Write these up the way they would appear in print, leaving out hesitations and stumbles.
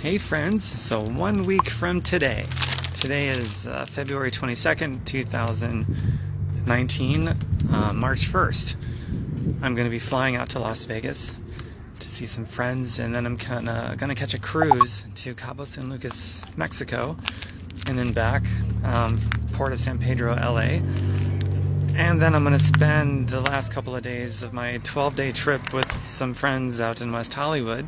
Hey friends, so 1 week from today is February 22nd, 2019, March 1st. I'm going to be flying out to Las Vegas to see some friends, and then I'm gonna catch a cruise to Cabo San Lucas, Mexico, and then back, Port of San Pedro, LA. And then I'm going to spend the last couple of days of my 12-day trip with some friends out in West Hollywood.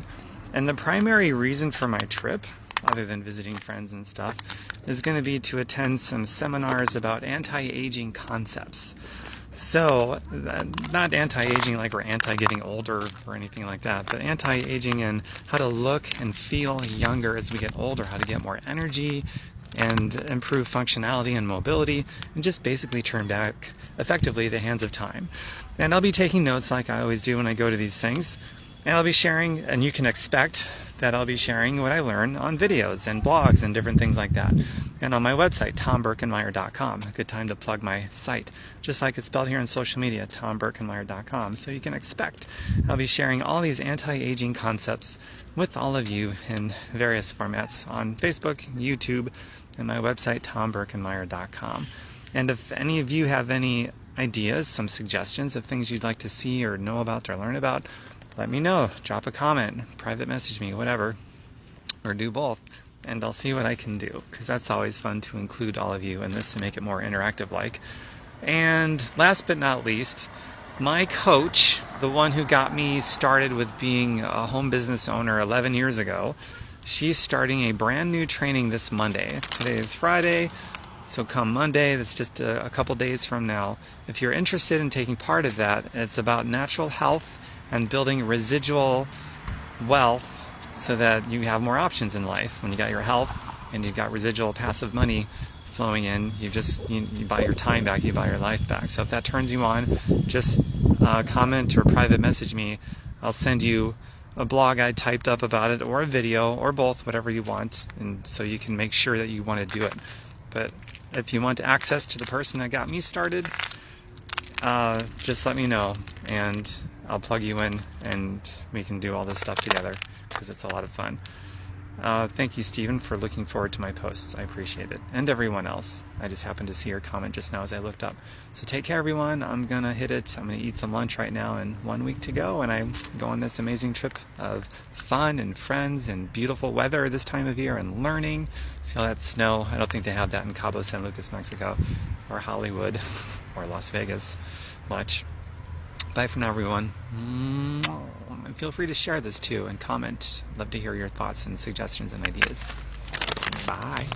And the primary reason for my trip, other than visiting friends and stuff, is going to be to attend some seminars about anti-aging concepts. So, not anti-aging like we're anti-getting older or anything like that, but anti-aging and how to look and feel younger as we get older, how to get more energy and improve functionality and mobility, and just basically turn back effectively the hands of time. And I'll be taking notes like I always do when I go to these things. And I'll be sharing, and you can expect that I'll be sharing what I learn on videos and blogs and different things like that. And on my website, TomBerkenmeyer.com. A good time to plug my site, just like it's spelled here on social media, TomBerkenmeyer.com. So you can expect I'll be sharing all these anti-aging concepts with all of you in various formats on Facebook, YouTube, and my website, TomBerkenmeyer.com. And if any of you have any ideas, some suggestions of things you'd like to see or know about or learn about, let me know. Drop a comment, private message me, whatever, or do both, and I'll see what I can do, because that's always fun to include all of you in this to make it more interactive like. And last but not least, my coach, the one who got me started with being a home business owner 11 years ago, she's starting a brand new training this Monday. Today is Friday, so come Monday, that's just a couple days from now. If you're interested in taking part of that, it's about natural health and building residual wealth so that you have more options in life. When you got your health and you've got residual passive money flowing in, you buy your time back, you buy your life back. So if that turns you on, just comment or private message me. I'll send you a blog I typed up about it, or a video, or both, whatever you want, and so you can make sure that you want to do it. But if you want access to the person that got me started, just let me know, and I'll plug you in, and we can do all this stuff together, because it's a lot of fun. Thank you, Stephen, for looking forward to my posts. I appreciate it. And everyone else. I just happened to see your comment just now as I looked up. So take care, everyone. I'm going to hit it. I'm going to eat some lunch right now, and 1 week to go, and I go on this amazing trip of fun and friends and beautiful weather this time of year and learning. See all that snow? I don't think they have that in Cabo San Lucas, Mexico, or Hollywood, or Las Vegas much. Bye for now, everyone. And feel free to share this too and comment. Love to hear your thoughts and suggestions and ideas. Bye.